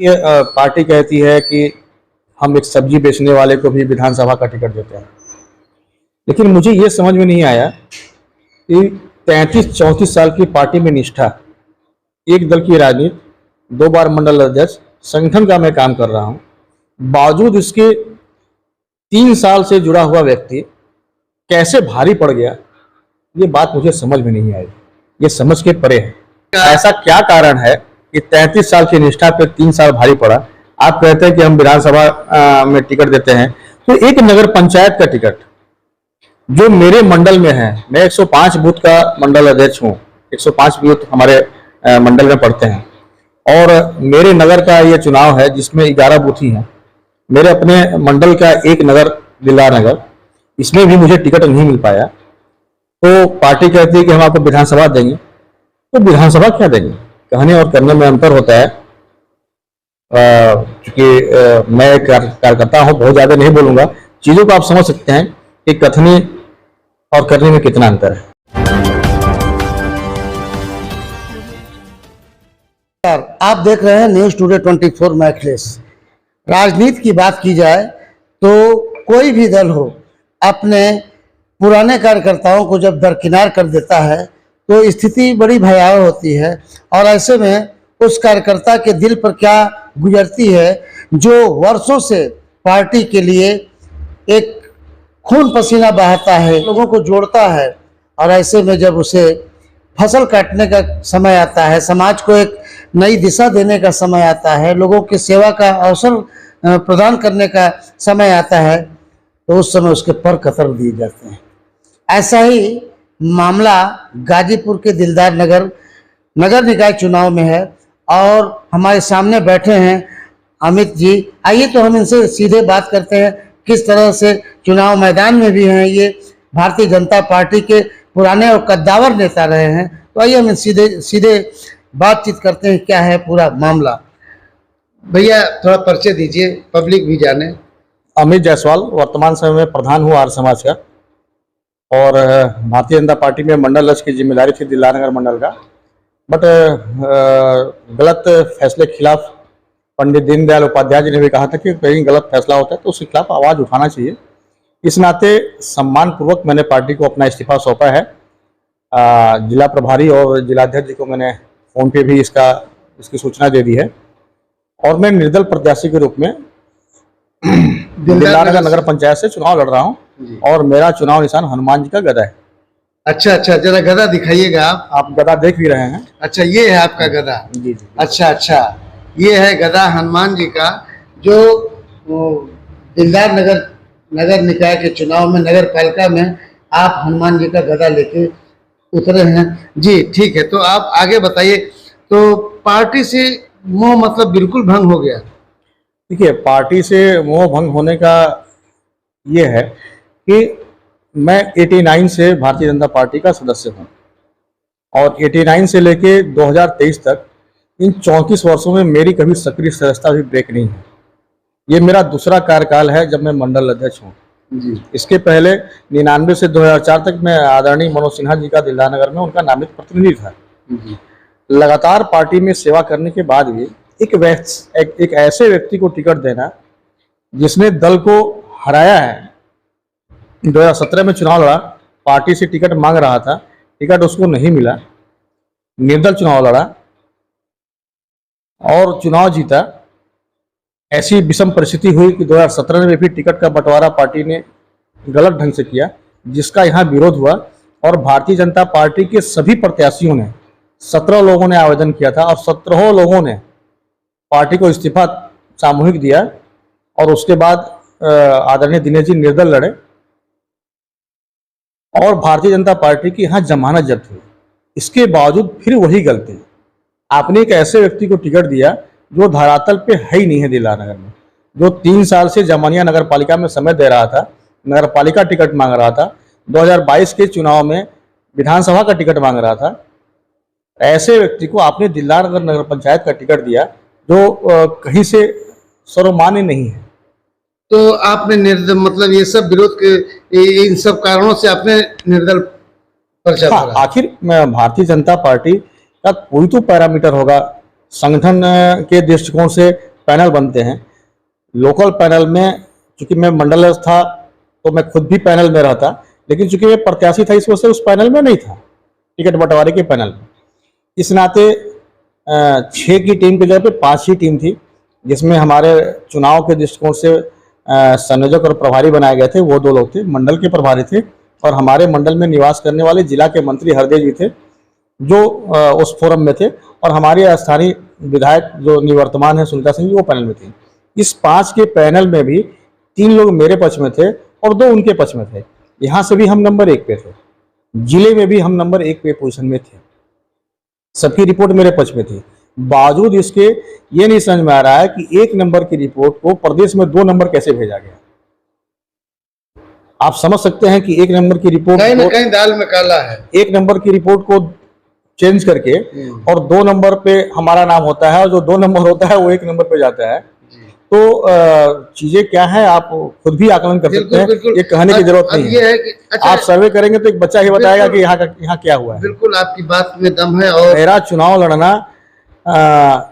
ये पार्टी कहती है कि हम एक सब्जी बेचने वाले को भी विधानसभा का टिकट देते हैं। लेकिन मुझे ये समझ में नहीं आया कि 33-34 साल की पार्टी में निष्ठा, एक दल की राजनीति, 2 बार मंडल अध्यक्ष, संगठन का मैं काम कर रहा हूँ, बावजूद इसके 3 साल से जुड़ा हुआ व्यक्ति कैसे भारी पड़ गया, ये बात मुझे समझ में नहीं आई। ये समझ के परे है। ऐसा क्या कारण है कि 33 साल की निष्ठा पे 3 साल भारी पड़ा। आप कहते हैं कि हम विधानसभा में टिकट देते हैं, तो एक नगर पंचायत का टिकट जो मेरे मंडल में है, मैं 105 बूथ का मंडल अध्यक्ष हूँ, 105 बूथ हमारे मंडल में पड़ते हैं और मेरे नगर का ये चुनाव है जिसमें 11 बूथ ही हैं। मेरे अपने मंडल का एक नगर दिलदार नगर, इसमें भी मुझे टिकट नहीं मिल पाया। तो पार्टी कहती है कि हम आपको विधानसभा देंगे, तो विधानसभा क्या देंगे? कहने और करने में अंतर होता है। क्योंकि मैं कार्यकर्ता हूँ, बहुत ज्यादा नहीं बोलूंगा, चीजों को आप समझ सकते हैं कि कथनी और करने में कितना अंतर है। आप देख रहे हैं न्यूज टुडे 24 मैखलेस। राजनीति की बात की जाए तो कोई भी दल हो अपने पुराने कार्यकर्ताओं को जब दरकिनार कर देता है तो स्थिति बड़ी भयावह होती है। और ऐसे में उस कार्यकर्ता के दिल पर क्या गुजरती है जो वर्षों से पार्टी के लिए एक खून पसीना बहाता है, लोगों को जोड़ता है। और ऐसे में जब उसे फसल काटने का समय आता है, समाज को एक नई दिशा देने का समय आता है, लोगों की सेवा का अवसर प्रदान करने का समय आता है, तो उस समय उसके पर कतर दिए जाते हैं। ऐसा ही मामला गाजीपुर के दिलदार नगर निकाय चुनाव में है और हमारे सामने बैठे हैं अमित जी। आइए तो हम इनसे सीधे बात करते हैं, किस तरह से चुनाव मैदान में भी हैं, ये भारतीय जनता पार्टी के पुराने और कद्दावर नेता रहे हैं। तो आइए हम सीधे बातचीत करते हैं, क्या है पूरा मामला। भैया थोड़ा परिचय दीजिए, पब्लिक भी जाने। अमित जायसवाल, वर्तमान समय में प्रधान हूँ आर्य समाज का और भारतीय जनता पार्टी में मंडल अध्यक्ष की जिम्मेदारी थी दिलदार नगर मंडल का। बट गलत फैसले के खिलाफ पंडित दीनदयाल उपाध्याय जी ने भी कहा था कि कहीं गलत फैसला होता है तो उसके खिलाफ आवाज़ उठाना चाहिए। इस नाते सम्मानपूर्वक मैंने पार्टी को अपना इस्तीफा सौंपा है। जिला प्रभारी और जिलाध्यक्ष जी को मैंने फोन पे भी इसकी सूचना दे दी है और मैं निर्दल प्रत्याशी के रूप में दिलदार नगर नगर पंचायत से चुनाव लड़ रहा हूँ और मेरा चुनाव निशान हनुमान जी का गदा है। अच्छा, जरा गदा दिखाइएगा। आप गदा देख भी रहे हैं। अच्छा, ये है आपका गदा? जी। अच्छा, ये है गदा हनुमान जी का, जो दिलदार नगर निकाय के चुनाव में, नगर पालिका में आप हनुमान जी का गदा लेके उतरे हैं जी। ठीक है, तो आप आगे बताइए। तो पार्टी से मोह मतलब बिल्कुल भंग हो गया? देखिए, पार्टी से मोह भंग होने का ये है कि मैं 89 से भारतीय जनता पार्टी का सदस्य हूँ और 89 से लेके 2023 तक इन 34 वर्षों में मेरी कभी सक्रिय सदस्यता भी ब्रेक नहीं है। ये मेरा दूसरा कार्यकाल है जब मैं मंडल अध्यक्ष हूँ जी। इसके पहले 99 से 2004 तक मैं आदरणीय मनोज सिन्हा जी का दिलदार नगर में उनका नामित प्रतिनिधि था जी। लगातार पार्टी में सेवा करने के बाद भी एक ऐसे व्यक्ति को टिकट देना जिसने दल को हराया है। 2017 में चुनाव लड़ा, पार्टी से टिकट मांग रहा था, टिकट उसको नहीं मिला, निर्दल चुनाव लड़ा और चुनाव जीता। ऐसी विषम परिस्थिति हुई कि 2017 में भी टिकट का बंटवारा पार्टी ने गलत ढंग से किया, जिसका यहाँ विरोध हुआ और भारतीय जनता पार्टी के सभी प्रत्याशियों ने, 17 लोगों ने आवेदन किया था और 17 लोगों ने पार्टी को इस्तीफा सामूहिक दिया और उसके बाद आदरणीय दिनेश जी निर्दल लड़े और भारतीय जनता पार्टी की यहाँ जमानत जब्त हुई। इसके बावजूद फिर वही गलती, आपने एक ऐसे व्यक्ति को टिकट दिया जो धरातल पे है ही नहीं है दिलदार नगर में, जो 3 साल से जमानिया नगर पालिका में समय दे रहा था, नगर पालिका टिकट मांग रहा था, 2022 के चुनाव में विधानसभा का टिकट मांग रहा था। ऐसे व्यक्ति को आपने दिलदार नगर पंचायत का टिकट दिया जो कहीं से सर्वमान्य नहीं है। तो आपने निर्दल, मतलब ये सब विरोध के इन सब कारणों से आपने निर्दल पर्चा भरा? आखिर भारतीय जनता पार्टी का कोई तो पैरामीटर होगा संगठन के दृष्टिकोण से पैनल बनते हैं। लोकल पैनल में चूंकि मैं मंडल था तो मैं खुद भी पैनल में रहता, लेकिन चूंकि मैं प्रत्याशी था इस वजह से उस पैनल में नहीं था, टिकट बंटवारे के पैनल में। इस नाते 6 की टीम की जगह पे 5 ही टीम थी, जिसमें हमारे चुनाव के दृष्टिकोण से संयोजक और प्रभारी बनाए गए थे। वो 2 लोग थे, मंडल के प्रभारी थे और हमारे मंडल में निवास करने वाले जिला के मंत्री हरदेव जी थे जो उस फोरम में थे, और हमारे स्थानीय विधायक जो निवर्तमान है सुनीता सिंह जी, वो पैनल में थी। इस 5 के पैनल में भी 3 लोग मेरे पक्ष में थे और 2 उनके पक्ष में थे। यहाँ से भी हम नंबर 1 पे थे, जिले में भी हम नंबर 1 पे पोजीशन में थे, सबकी रिपोर्ट मेरे पक्ष में थी। बावजूद इसके ये नहीं समझ में आ रहा है कि 1 नंबर की रिपोर्ट को प्रदेश में 2 नंबर कैसे भेजा गया। आप समझ सकते हैं कि 1 नंबर की रिपोर्ट कहीं ना कहीं दाल में काला है। 1 नंबर की रिपोर्ट को चेंज करके और 2 नंबर पे हमारा नाम होता है, और जो 2 नंबर होता है वो 1 नंबर पे जाता है। तो चीजें क्या है आप खुद भी आकलन कर सकते हैं, ये कहने की जरूरत नहीं ये है। है कि अच्छा, आप सर्वे करेंगे तो एक बच्चा ही बताएगा कि यहाँ क्या हुआ है। बिल्कुल आपकी बात में दम है। और मेरा चुनाव लड़ना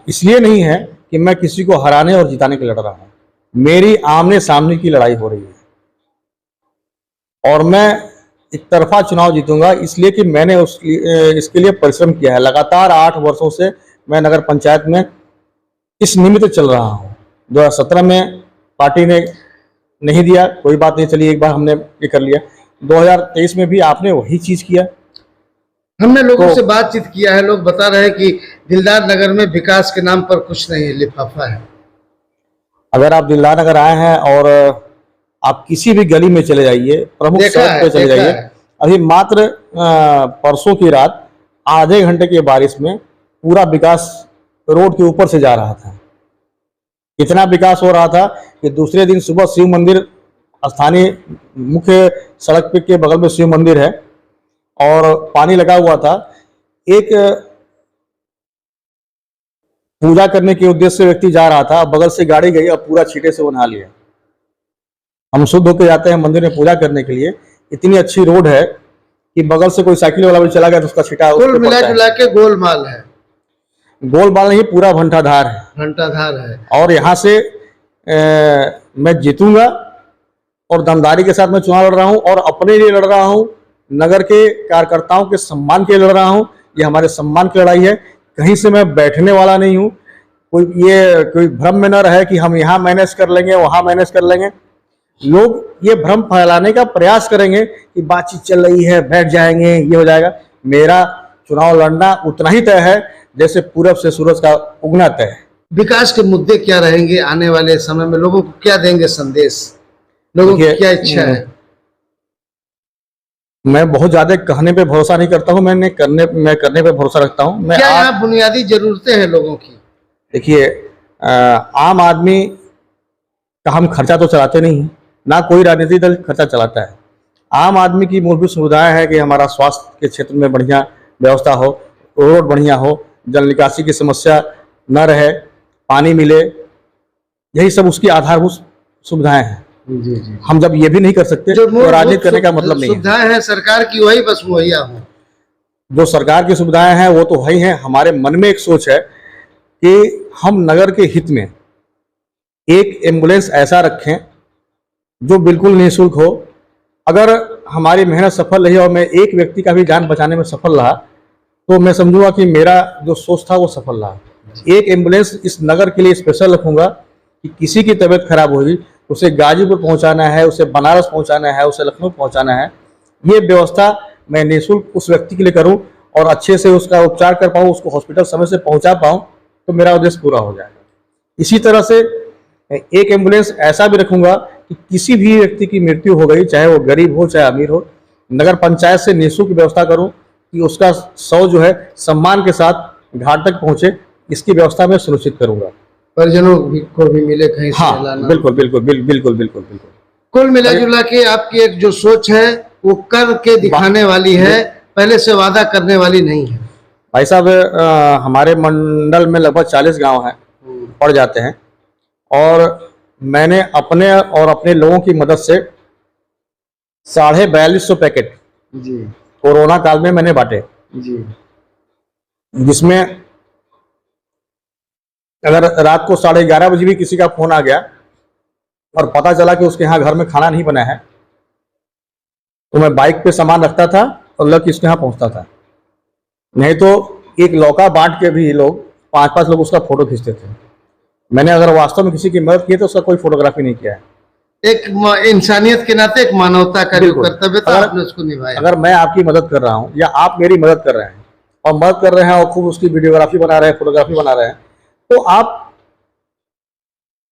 इसलिए नहीं है कि मैं किसी को हराने और जिताने के लड़ रहा हूँ, मेरी आमने सामने की लड़ाई हो रही है और मैं एक तरफा चुनाव जीतूंगा, इसलिए कि मैंने इसके लिए परिश्रम किया है। लगातार 8 वर्षों से मैं नगर पंचायत में इस निमित्त चल रहा हूँ। 2017 में पार्टी ने नहीं दिया, कोई बात नहीं, चलिए एक बार हमने ये कर लिया। 2023 में भी आपने वही चीज किया। हमने लोगों से बातचीत किया है, लोग बता रहे हैं कि दिलदार नगर में विकास के नाम पर कुछ नहीं है, लिफाफा है। अगर आप दिलदार नगर आए हैं और आप किसी भी गली में चले जाइए, प्रमुख सड़क पे चले जाइए, अभी मात्र परसों की रात आधे घंटे की बारिश में पूरा विकास रोड के ऊपर से जा रहा था। इतना विकास हो रहा था कि दूसरे दिन सुबह शिव मंदिर, स्थानीय मुख्य सड़क पे के बगल में शिव मंदिर है और पानी लगा हुआ था। एक पूजा करने के उद्देश्य से व्यक्ति जा रहा था, बगल से गाड़ी गई और पूरा छींटे से वो नहा लिया। हम शुद्ध होकर जाते हैं मंदिर में पूजा करने के लिए, इतनी अच्छी रोड है कि बगल से कोई साइकिल वाला भी चला गया तो उसका छींटा कुल मिला जुला के गोलमाल है। गोलमाल नहीं, पूरा भंटाधार है, घंटाधार है। और यहाँ से मैं जीतूंगा और दमदारी के साथ मैं चुनाव लड़ रहा हूँ और अपने लिए लड़ रहा हूँ, नगर के कार्यकर्ताओं के सम्मान के लिए लड़ रहा हूँ। ये हमारे सम्मान की लड़ाई है, कहीं से मैं बैठने वाला नहीं हूँ। कोई भ्रम में न रहे कि हम यहाँ मैनेज कर लेंगे, वहाँ मैनेज कर लेंगे। लोग ये भ्रम फैलाने का प्रयास करेंगे कि बातचीत चल रही है, बैठ जाएंगे, ये हो जाएगा। मेरा चुनाव लड़ना उतना ही तय है जैसे पूरब से सूरज का उगना तय है। विकास के मुद्दे क्या रहेंगे आने वाले समय में, लोगों को क्या देंगे संदेश, लोगों की क्या इच्छा है? मैं बहुत ज्यादा कहने पे भरोसा नहीं करता हूँ, मैं करने पे भरोसा रखता हूँ। क्या यहाँ बुनियादी जरूरतें हैं लोगों की? देखिए, आम आदमी का हम खर्चा तो चलाते नहीं है, ना कोई राजनीतिक दल खर्चा चलाता है। आम आदमी की मूलभूत सुविधाएं है कि हमारा स्वास्थ्य के क्षेत्र में बढ़िया व्यवस्था हो, रोड बढ़िया हो, जल निकासी की समस्या न रहे, पानी मिले, यही सब उसकी आधारभूत सुविधाएं हैं। जी जी। हम जब ये भी नहीं कर सकते तो राजनीति करने का मतलब नहीं है। सुविधाएं हैं सरकार की, वही बस मुहैया हो। जो सरकार की सुविधाएं हैं वो तो वही हैं। हमारे मन में एक सोच है कि हम नगर के हित में एक एम्बुलेंस ऐसा रखें जो बिल्कुल निःशुल्क हो। अगर हमारी मेहनत सफल रही और मैं एक व्यक्ति का भी जान बचाने में सफल रहा तो मैं समझूंगा कि मेरा जो सोच था वो सफल रहा। एक एम्बुलेंस इस नगर के लिए स्पेशल रखूंगा कि किसी की तबीयत खराब होगी, उसे गाजीपुर पहुंचाना है, उसे बनारस पहुंचाना है, उसे लखनऊ पहुंचाना है, ये व्यवस्था मैं निःशुल्क उस व्यक्ति के लिए करूं और अच्छे से उसका उपचार कर पाऊं, उसको हॉस्पिटल समय से पहुंचा पाऊं, तो मेरा उद्देश्य पूरा हो जाएगा। इसी तरह से एक एम्बुलेंस ऐसा भी रखूंगा कि किसी भी व्यक्ति की मृत्यु हो गई, चाहे वो गरीब हो चाहे अमीर हो, नगर पंचायत से निःशुल्क व्यवस्था करूं कि उसका शव जो है सम्मान के साथ घाट तक पहुंचे, इसकी व्यवस्था मैं सुनिश्चित करूंगा। परिजनों को भी मिले कहीं से। हाँ, बिल्कुल बिल्कुल बिल्कुल बिल्कुल बिल्कुल। कुल मिला जुला के आपकी एक जो सोच है वो कर के दिखाने वाली है, पहले से वादा करने वाली नहीं है। भाई साहब, हमारे मंडल में लगभग 40 गांव हैं, पड़ जाते हैं, और मैंने अपने और अपने लोगों की मदद से 4250 पैकेट जी कोरोना काल में मैंने बांटे, जी, जिसमें अगर रात को 11:30 बजे भी किसी का फोन आ गया और पता चला कि उसके यहाँ घर में खाना नहीं बना है, तो मैं बाइक पे सामान रखता था और लग उसके यहाँ पहुंचता था। नहीं तो एक लौका बांट के भी लोग 5-5 लोग उसका फोटो खींचते थे। मैंने अगर वास्तव में किसी की मदद की तो उसका कोई फोटोग्राफी नहीं किया है। एक इंसानियत के नाते एक मानवता का जो बिल्कुल। कर्तव्य था आपने उसको निभाया। अगर मैं आपकी मदद कर रहा हूँ या आप मेरी मदद कर रहे हैं और मदद कर रहे हैं और खूब उसकी वीडियोग्राफी बना रहे हैं, फोटोग्राफी बना रहे हैं, तो आप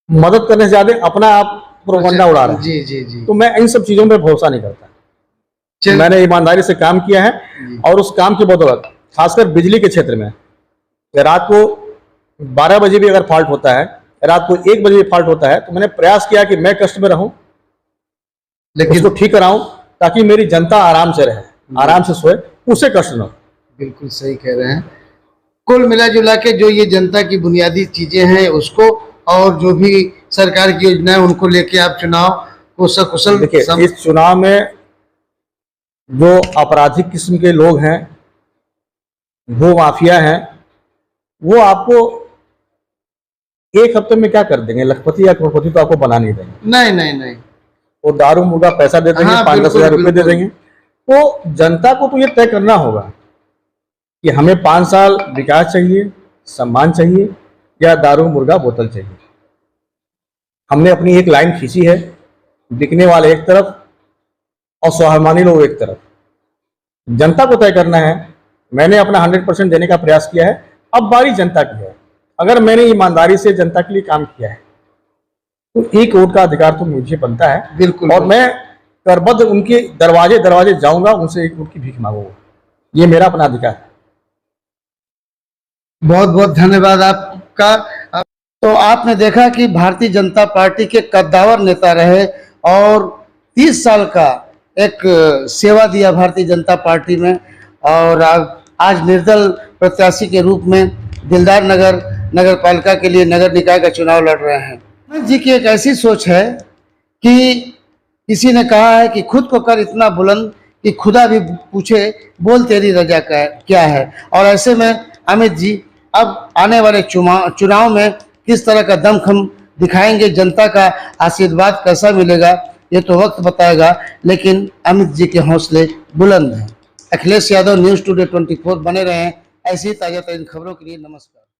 मदद करने से ज्यादा अपना आप प्रोपगंडा उड़ा रहे हैं। जी जी जी। तो मैं इन सब चीजों पे भरोसा नहीं करता। मैंने ईमानदारी से काम किया है और उस काम की बदौलत खासकर बिजली के क्षेत्र में रात को 12 बजे भी अगर फॉल्ट होता है, रात को 1 बजे भी फॉल्ट होता है, तो मैंने प्रयास किया कि मैं कष्ट में रहूं लेकिन उसको ठीक कराऊं ताकि मेरी जनता आराम से रहे, आराम से सोए, उसे कष्ट न हो। बिल्कुल सही कह रहे हैं। कुल मिला जुला के जो ये जनता की बुनियादी चीजें हैं उसको और जो भी सरकार की योजनाएं उनको लेके आप चुनाव को सकुशल। देखिए, इस चुनाव में जो आपराधिक किस्म के लोग हैं, वो माफिया हैं, वो आपको एक हफ्ते में क्या कर देंगे? लखपति या करोड़पति तो आपको बना नहीं देंगे। नहीं नहीं नहीं, वो दारू मुर्गा पैसा दे देंगे, 5-10 हज़ार रुपये दे देंगे। तो जनता को तो ये तय करना होगा कि हमें 5 साल विकास चाहिए, सम्मान चाहिए या दारू मुर्गा बोतल चाहिए। हमने अपनी एक लाइन खींची है, बिकने वाले एक तरफ और स्वाभिमानी लोग एक तरफ। जनता को तय करना है। मैंने अपना 100% देने का प्रयास किया है, अब बारी जनता की है। अगर मैंने ईमानदारी से जनता के लिए काम किया है तो एक वोट का अधिकार तो मुझे बनता है। बिल्कुल। और मैं करबद्ध उनके दरवाजे जाऊंगा, उनसे एक वोट की भीख मांगूंगा। ये मेरा अपना अधिकार है। बहुत बहुत धन्यवाद आपका। तो आपने देखा कि भारतीय जनता पार्टी के कद्दावर नेता रहे और 30 साल का एक सेवा दिया भारतीय जनता पार्टी में, और आज निर्दल प्रत्याशी के रूप में दिलदार नगर पालिका के लिए नगर निकाय का चुनाव लड़ रहे हैं। अमित जी की एक ऐसी सोच है कि किसी ने कहा है कि खुद को कर इतना बुलंद कि खुदा भी पूछे बोल तेरी रजा का क्या है। और ऐसे में अमित जी अब आने वाले चुनाव में किस तरह का दमखम दिखाएंगे, जनता का आशीर्वाद कैसा मिलेगा, ये तो वक्त बताएगा, लेकिन अमित जी के हौसले बुलंद हैं। अखिलेश यादव, न्यूज़ टुडे 24 बने रहें ऐसी ताज़ा तरीन खबरों के लिए। नमस्कार।